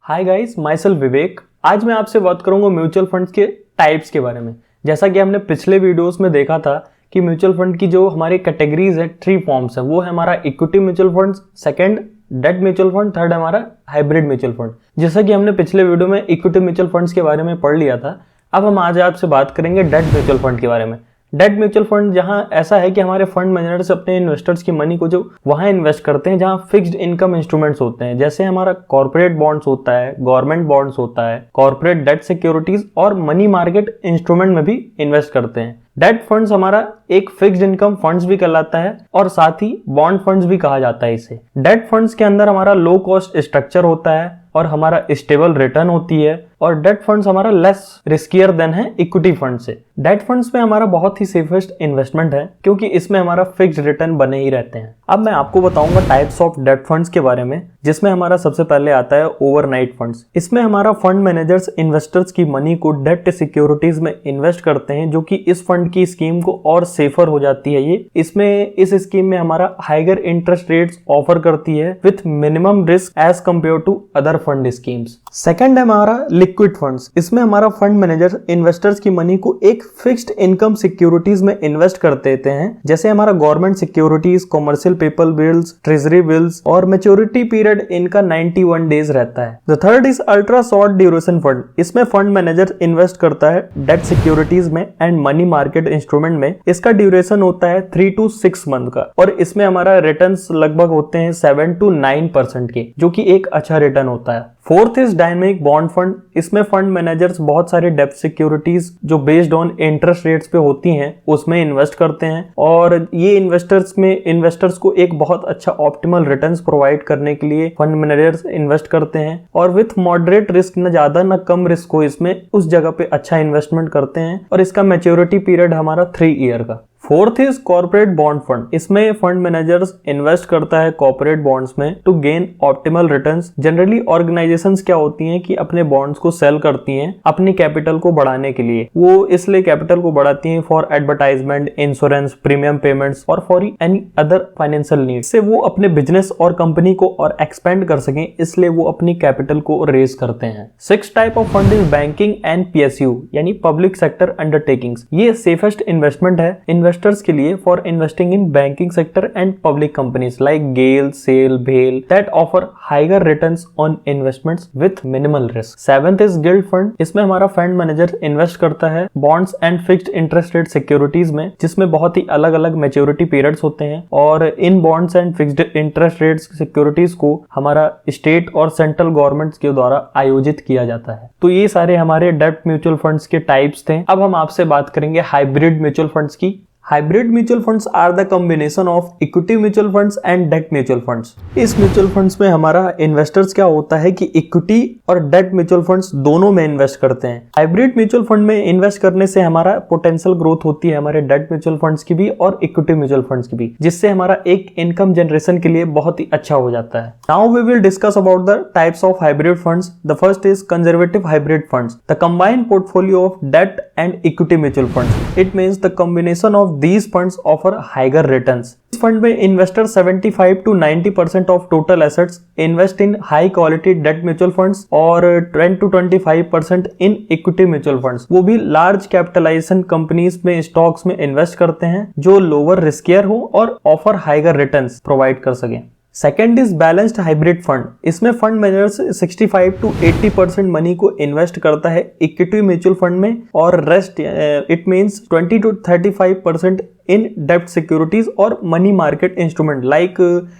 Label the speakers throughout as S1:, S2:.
S1: Hi guys, my self विवेक। आज मैं आपसे बात करूंगा म्यूचुअल फंड्स के टाइप्स के बारे में। जैसा कि हमने पिछले वीडियोस में देखा था कि म्यूचुअल फंड की जो हमारी कैटेगरीज है, 3 फॉर्म्स है। वो है हमारा equity mutual fund, second debt mutual fund, third हमारा हाइब्रिड म्यूचुअल फंड। जैसा कि हमने पिछले वीडियो में इक्विटी म्यूचुअल फंड्स के बारे में पढ़ लिया था, अब हम आज आपसे बात करेंगे डेट म्यूचुअल फंड के बारे में। डेट म्यूचुअल फंड जहां ऐसा है कि हमारे फंड मैनेजर्स अपने इन्वेस्टर्स की मनी को जो वहां इन्वेस्ट करते हैं जहां फिक्स्ड इनकम इंस्ट्रूमेंट्स होते हैं, जैसे हमारा कॉर्पोरेट बॉन्ड्स होता है, गवर्नमेंट बॉन्ड्स होता है, कॉर्पोरेट डेट सिक्योरिटीज और मनी मार्केट इंस्ट्रूमेंट में भी इन्वेस्ट करते हैं। डेट फंड्स हमारा एक फिक्स्ड इनकम फंड्स भी कहलाता है और साथ ही बॉन्ड फंड्स भी कहा जाता है इसे। डेट फंड्स के अंदर हमारा लो कॉस्ट स्ट्रक्चर होता है और हमारा स्टेबल रिटर्न होती है और डेट फंड्स हमारा लेस रिस्कियर देन है इक्विटी फंड से। डेट फंड्स में हमारा बहुत ही सेफेस्ट इन्वेस्टमेंट है क्योंकि इसमें हमारा फिक्स्ड रिटर्न बने ही रहते हैं। अब मैं आपको बताऊंगा टाइप्स ऑफ डेट फंड्स के बारे में, जिसमें हमारा सबसे पहले आता है ओवरनाइट फंड्स। इसमें हमारा फंड मैनेजर्स इन्वेस्टर्स की मनी को डेट सिक्योरिटीज में इन्वेस्ट करते हैं, जो कि इस फंड की स्कीम को और सेफर हो जाती है। ये इसमें इस स्कीम में हमारा हाइगर इंटरेस्ट रेट्स ऑफर करती है with minimum risk as compare to other fund schemes. Second है हमारा लिक्विड फंड्स। इसमें हमारा फंड मैनेजर इन्वेस्टर्स की मनी को एक फिक्स्ड इनकम सिक्योरिटीज में इन्वेस्ट कर देते हैं, जैसे हमारा government securities, commercial paper bills, treasury bills और मैच्योरिटी पीरियड इनका 91 डेज रहता है। The third is ultra short duration fund. इसमें फंड मैनेजर इन्वेस्ट करता है डेट सिक्योरिटीज में एंड मनी मार्केट इंस्ट्रूमेंट में। इसका ड्यूरेशन होता है 3 to 6 मंथ का और इसमें हमारा रिटर्न्स लगभग होते हैं 7 to 9% के, जो कि एक अच्छा रिटर्न होता है। Fourth is dynamic bond fund. इसमें फंड मैनेजर्स बहुत सारे डेट सिक्योरिटीज जो बेस्ड ऑन इंटरेस्ट रेट्स पे होती हैं उसमें इन्वेस्ट करते हैं और ये इन्वेस्टर्स को एक बहुत अच्छा ऑप्टिमल रिटर्न्स प्रोवाइड करने के लिए फंड मैनेजर्स इन्वेस्ट करते हैं और विथ मॉडरेट रिस्क, न ज्यादा न कम रिस्क हो इसमें, उस जगह पे अच्छा इन्वेस्टमेंट करते हैं और इसका मैच्योरिटी पीरियड हमारा 3 ईयर का। Fourth is corporate bond fund. इसमें फंड मैनेजर्स इन्वेस्ट करता है कॉर्पोरेट बॉन्ड्स में to gain optimal returns. Generally organisations क्या होती हैं कि अपने बॉन्ड्स को सेल करती हैं अपनी कैपिटल को बढ़ाने के लिए। वो इसलिए कैपिटल को बढ़ाती हैं for advertisement, insurance, premium payments और for any other financial need. से वो अपने बिजनेस और कंपनी को और एक्सपेंड कर सकें, इसलिए वो अपनी कैपिटल को रेज करते हैं। Sixth type of fund is banking and PSU यानी पब्लिक सेक्टर अंडरटेकिंग्स। ये सेफेस्ट इन्वेस्टमेंट है इन्वेस्टर्स के लिए for investing in banking sector and public companies like GAIL, SAIL, भेल that offer higher returns on investments with minimal risk. Seventh is gilt fund. इसमें हमारा fund manager invest करता है bonds and fixed interest rate securities में, जिसमें बहुत ही अलग अलग मैच्योरिटी पीरियड्स होते हैं और इन bonds and fixed interest rate securities को हमारा स्टेट और सेंट्रल गवर्नमेंट के द्वारा आयोजित किया जाता है। तो ये सारे हमारे डेट म्यूचुअल फंड्स के टाइप्स थे। अब हम आपसे बात करेंगे हाइब्रिड म्यूचुअल फंड्स की। Hybrid mutual funds are the combination of equity mutual funds and debt mutual funds. इस म्यूचुअल फंड्स में हमारा इन्वेस्टर्स क्या होता है कि इक्विटी और डेट म्यूचुअल फंड्स दोनों में इन्वेस्ट करते हैं। हाइब्रिड म्यूचुअल फंड में इन्वेस्ट करने से हमारा पोटेंशियल ग्रोथ होती है हमारे डेट म्यूचुअल फंड्स की भी और इक्विटी म्यूचुअल फंड्स की भी, जिससे हमारा एक इनकम जनरेशन के लिए बहुत ही अच्छा हो जाता है। Now we will discuss about the types of hybrid funds. The first is conservative hybrid funds, the combined portfolio of debt and equity mutual funds. It means the combination of these funds offer higher returns. इस fund में investor 75 to 90% of total assets invest in high quality debt mutual funds और 10 to 25% in equity mutual funds. वो भी large capitalization companies में, stocks में invest करते हैं जो लोअर रिस्कियर हो और ऑफर हाइगर रिटर्न्स प्रोवाइड कर सकें। Second is balanced hybrid fund. इसमें फंड मैनेजर्स 65 to 80% मनी को इन्वेस्ट करता है इक्विटी म्यूचुअल फंड में और रेस्ट इट मीन्स 20 to 35% इन डेब्ट सिक्योरिटीज और money market instrument like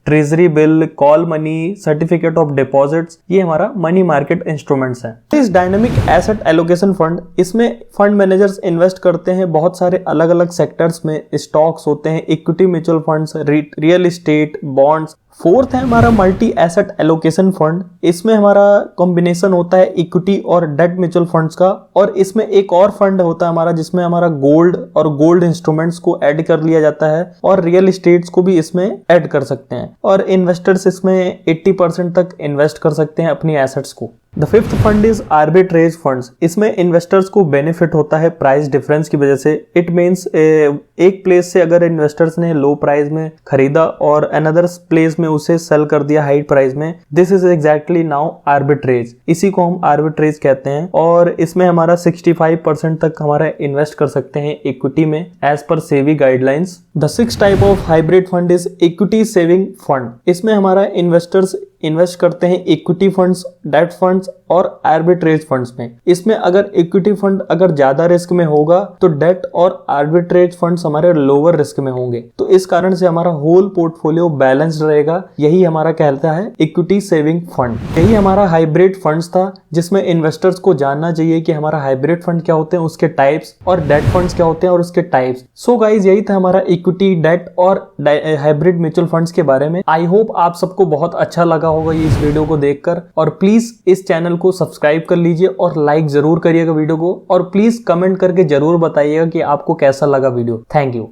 S1: treasury bill, call money, certificate of deposits. ये हमारा मनी मार्केट इंस्ट्रूमेंट्स हैं। इस डायनेमिक एसेट एलोकेशन फंड, इसमें फंड मैनेजर्स इन्वेस्ट करते हैं बहुत सारे अलग अलग सेक्टर्स में। स्टॉक्स होते हैं, equity mutual funds, real estate, bonds. Fourth है हमारा मल्टी एसेट एलोकेशन फंड। इसमें हमारा कॉम्बिनेशन होता है इक्विटी और डेट म्यूचुअल फंड्स का और इसमें एक और फंड होता है हमारा जिसमें हमारा गोल्ड और गोल्ड इंस्ट्रूमेंट्स को ऐड कर लिया जाता है और रियल एस्टेट्स को भी इसमें ऐड कर सकते हैं और इन्वेस्टर्स इसमें 80% तक इन्वेस्ट कर सकते हैं अपनी एसेट्स को। The fifth fund is arbitrage funds. इसमें इन्वेस्टर्स को बेनिफिट होता है प्राइस डिफरेंस की वजह से। इट मीन्स एक प्लेस से अगर इन्वेस्टर्स ने लो प्राइस में खरीदा और अनदर प्लेस में उसे सेल कर दिया हाई प्राइस में, this is exactly now arbitrage. इसी को हम आर्बिट्रेज कहते हैं और इसमें हमारा 65% तक हमारा इन्वेस्ट कर सकते हैं इक्विटी में as per SEBI guidelines. The sixth type of hybrid fund is equity saving fund. इसमें हमारा इन्वेस्टर्स इन्वेस्ट करते हैं इक्विटी फंड्स, डेट फंड्स और आर्बिट्रेज फंड्स में। इसमें अगर इक्विटी फंड अगर ज्यादा रिस्क में होगा तो डेट और आर्बिट्रेज फंड्स हमारे लोअर रिस्क में होंगे, तो इस कारण से हमारा होल पोर्टफोलियो बैलेंस्ड रहेगा। यही हमारा कहता है इक्विटी सेविंग फंड। यही हमारा हाइब्रिड फंड्स था जिसमें इन्वेस्टर्स को जानना चाहिए कि हमारा हाइब्रिड फंड क्या होते हैं, उसके टाइप्स, और डेट फंड्स क्या होते हैं और उसके टाइप्स। सो गाइज, यही था हमारा इक्विटी, डेट और हाइब्रिड म्यूचुअल फंड्स के बारे में। आई होप आप सबको बहुत अच्छा लगा होगा ये इस वीडियो को देखकर, और प्लीज इस चैनल को सब्सक्राइब कर लीजिए और लाइक जरूर करिएगा वीडियो को, और प्लीज कमेंट करके जरूर बताइएगा कि आपको कैसा लगा वीडियो। Thank you.